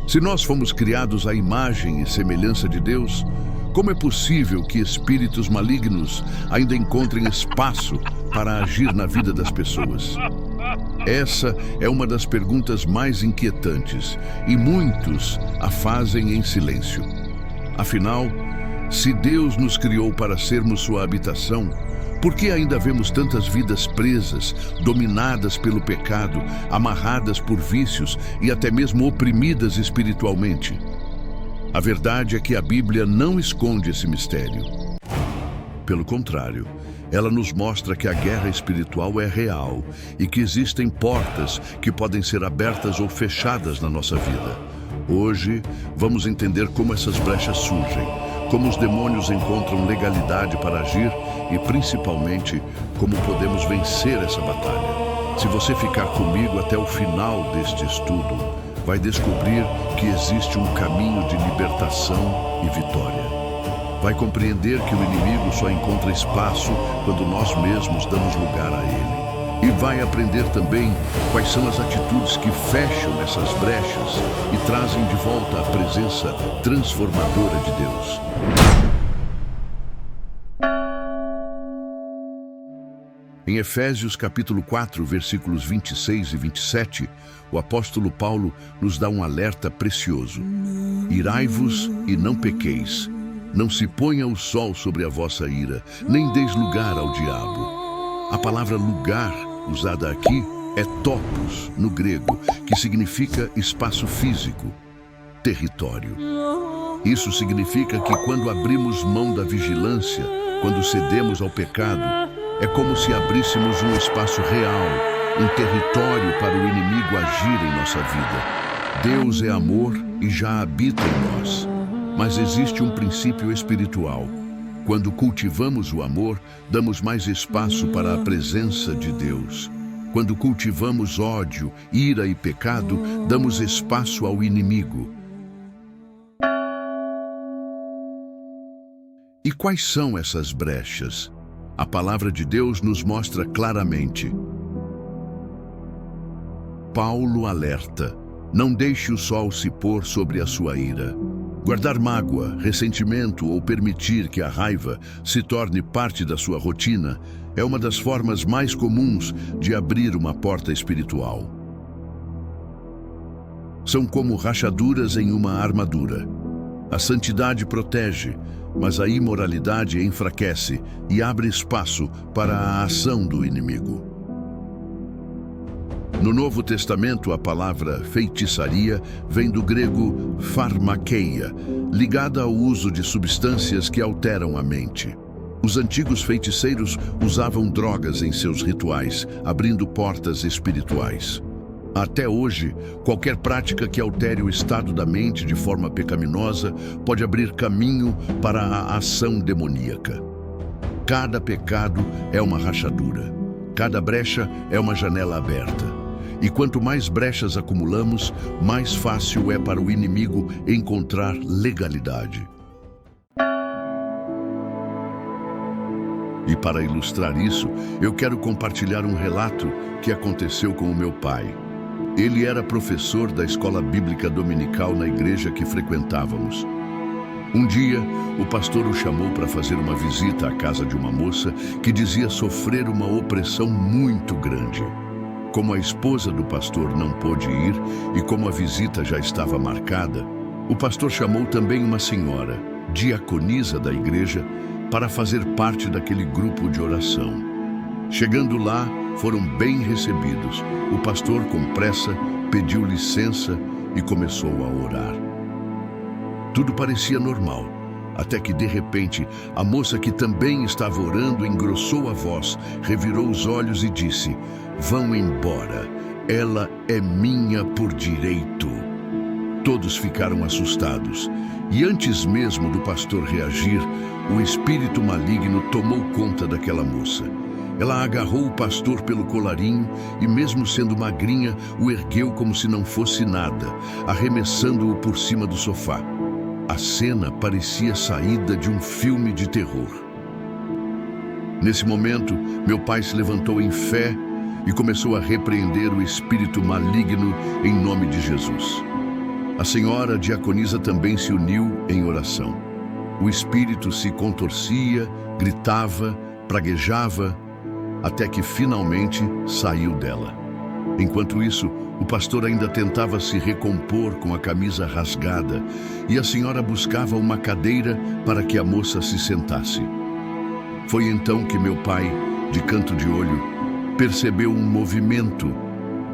Se nós fomos criados à imagem e semelhança de Deus, como é possível que espíritos malignos ainda encontrem espaço para agir na vida das pessoas? Essa é uma das perguntas mais inquietantes e muitos a fazem em silêncio. Afinal, se Deus nos criou para sermos sua habitação, por que ainda vemos tantas vidas presas, dominadas pelo pecado, amarradas por vícios e até mesmo oprimidas espiritualmente? A verdade é que a Bíblia não esconde esse mistério. Pelo contrário, ela nos mostra que a guerra espiritual é real e que existem portas que podem ser abertas ou fechadas na nossa vida. Hoje, vamos entender como essas brechas surgem, como os demônios encontram legalidade para agir e, principalmente, como podemos vencer essa batalha. Se você ficar comigo até o final deste estudo, vai descobrir que existe um caminho de libertação e vitória. Vai compreender que o inimigo só encontra espaço quando nós mesmos damos lugar a ele. E vai aprender também quais são as atitudes que fecham essas brechas e trazem de volta a presença transformadora de Deus. Em Efésios capítulo 4, versículos 26 e 27, o apóstolo Paulo nos dá um alerta precioso. Irai-vos e não pequeis. Não se ponha o sol sobre a vossa ira, nem deis lugar ao diabo. A palavra lugar, usada aqui, é topos, no grego, que significa espaço físico, território. Isso significa que quando abrimos mão da vigilância, quando cedemos ao pecado, é como se abríssemos um espaço real, um território para o inimigo agir em nossa vida. Deus é amor e já habita em nós. Mas existe um princípio espiritual. Quando cultivamos o amor, damos mais espaço para a presença de Deus. Quando cultivamos ódio, ira e pecado, damos espaço ao inimigo. E quais são essas brechas? A palavra de Deus nos mostra claramente. Paulo alerta: não deixe o sol se pôr sobre a sua ira. Guardar mágoa, ressentimento ou permitir que a raiva se torne parte da sua rotina é uma das formas mais comuns de abrir uma porta espiritual. São como rachaduras em uma armadura. A santidade protege, mas a imoralidade enfraquece e abre espaço para a ação do inimigo. No Novo Testamento, a palavra feitiçaria vem do grego pharmakeia, ligada ao uso de substâncias que alteram a mente. Os antigos feiticeiros usavam drogas em seus rituais, abrindo portas espirituais. Até hoje, qualquer prática que altere o estado da mente de forma pecaminosa pode abrir caminho para a ação demoníaca. Cada pecado é uma rachadura. Cada brecha é uma janela aberta. E quanto mais brechas acumulamos, mais fácil é para o inimigo encontrar legalidade. E para ilustrar isso, eu quero compartilhar um relato que aconteceu com o meu pai. Ele era professor da escola bíblica dominical na igreja que frequentávamos. Um dia, o pastor o chamou para fazer uma visita à casa de uma moça que dizia sofrer uma opressão muito grande. Como a esposa do pastor não pôde ir e como a visita já estava marcada, o pastor chamou também uma senhora, diaconisa da igreja, para fazer parte daquele grupo de oração. Chegando lá, foram bem recebidos. O pastor, com pressa, pediu licença e começou a orar. Tudo parecia normal, até que, de repente, a moça que também estava orando engrossou a voz, revirou os olhos e disse: "Vão embora, ela é minha por direito." Todos ficaram assustados, e antes mesmo do pastor reagir, o espírito maligno tomou conta daquela moça. Ela agarrou o pastor pelo colarinho e, mesmo sendo magrinha, o ergueu como se não fosse nada, arremessando-o por cima do sofá. A cena parecia saída de um filme de terror. Nesse momento, meu pai se levantou em fé e começou a repreender o espírito maligno em nome de Jesus. A senhora diaconisa também se uniu em oração. O espírito se contorcia, gritava, praguejava, até que finalmente saiu dela. Enquanto isso, o pastor ainda tentava se recompor com a camisa rasgada e a senhora buscava uma cadeira para que a moça se sentasse. Foi então que meu pai, de canto de olho, percebeu um movimento.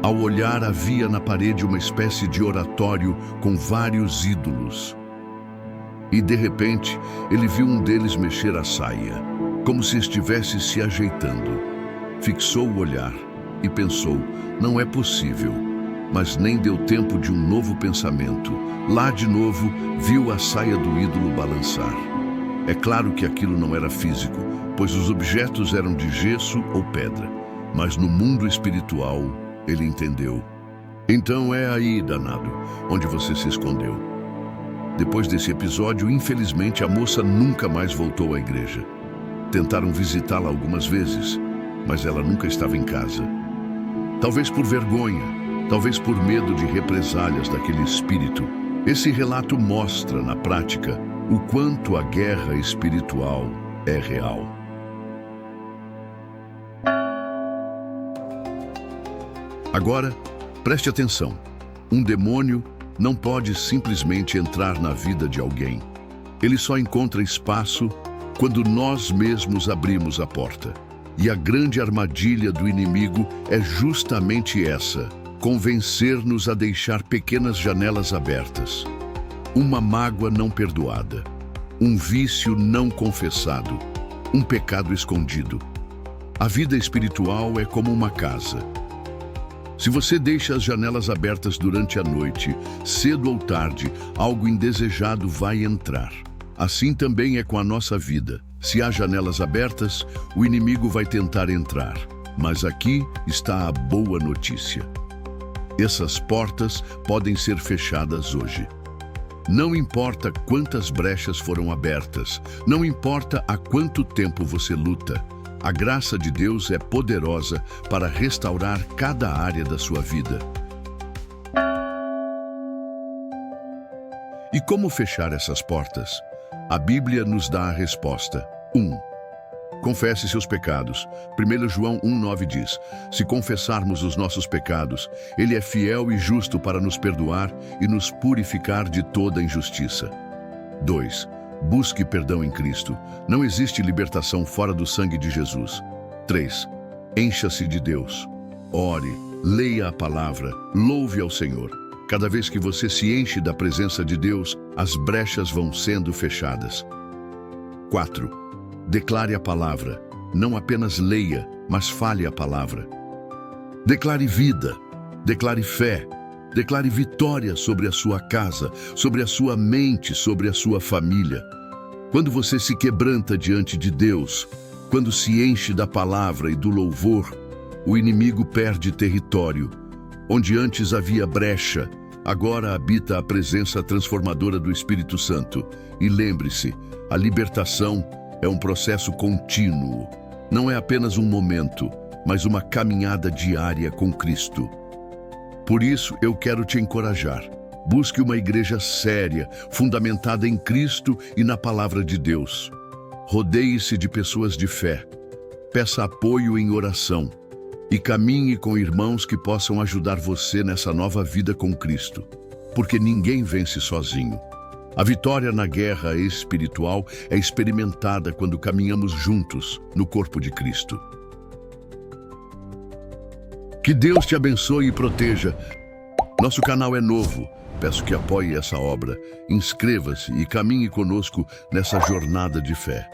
Ao olhar, havia na parede uma espécie de oratório com vários ídolos. E, de repente, ele viu um deles mexer a saia, como se estivesse se ajeitando. Fixou o olhar e pensou, não é possível, mas nem deu tempo de um novo pensamento. Lá de novo, viu a saia do ídolo balançar. É claro que aquilo não era físico, pois os objetos eram de gesso ou pedra, mas no mundo espiritual, ele entendeu. Então é aí, danado, onde você se escondeu. Depois desse episódio, infelizmente, a moça nunca mais voltou à igreja. Tentaram visitá-la algumas vezes, mas ela nunca estava em casa. Talvez por vergonha, talvez por medo de represálias daquele espírito. Esse relato mostra, na prática, o quanto a guerra espiritual é real. Agora, preste atenção. Um demônio não pode simplesmente entrar na vida de alguém. Ele só encontra espaço quando nós mesmos abrimos a porta. E a grande armadilha do inimigo é justamente essa: convencer-nos a deixar pequenas janelas abertas. Uma mágoa não perdoada, um vício não confessado, um pecado escondido. A vida espiritual é como uma casa. Se você deixa as janelas abertas durante a noite, cedo ou tarde, algo indesejado vai entrar. Assim também é com a nossa vida. Se há janelas abertas, o inimigo vai tentar entrar. Mas aqui está a boa notícia. Essas portas podem ser fechadas hoje. Não importa quantas brechas foram abertas, não importa há quanto tempo você luta, a graça de Deus é poderosa para restaurar cada área da sua vida. E como fechar essas portas? A Bíblia nos dá a resposta. 1. Confesse seus pecados. 1 João 1,9 diz, se confessarmos os nossos pecados, Ele é fiel e justo para nos perdoar e nos purificar de toda injustiça. 2. Busque perdão em Cristo. Não existe libertação fora do sangue de Jesus. 3. Encha-se de Deus. Ore, leia a palavra, louve ao Senhor. Cada vez que você se enche da presença de Deus, as brechas vão sendo fechadas. 4. Declare a palavra. Não apenas leia, mas fale a palavra. Declare vida, declare fé, declare vitória sobre a sua casa, sobre a sua mente, sobre a sua família. Quando você se quebranta diante de Deus, quando se enche da palavra e do louvor, o inimigo perde território. Onde antes havia brecha, agora habita a presença transformadora do Espírito Santo. E lembre-se, a libertação é um processo contínuo. Não é apenas um momento, mas uma caminhada diária com Cristo. Por isso, eu quero te encorajar. Busque uma igreja séria, fundamentada em Cristo e na Palavra de Deus. Rodeie-se de pessoas de fé. Peça apoio em oração. E caminhe com irmãos que possam ajudar você nessa nova vida com Cristo. Porque ninguém vence sozinho. A vitória na guerra espiritual é experimentada quando caminhamos juntos no corpo de Cristo. Que Deus te abençoe e proteja. Nosso canal é novo. Peço que apoie essa obra. Inscreva-se e caminhe conosco nessa jornada de fé.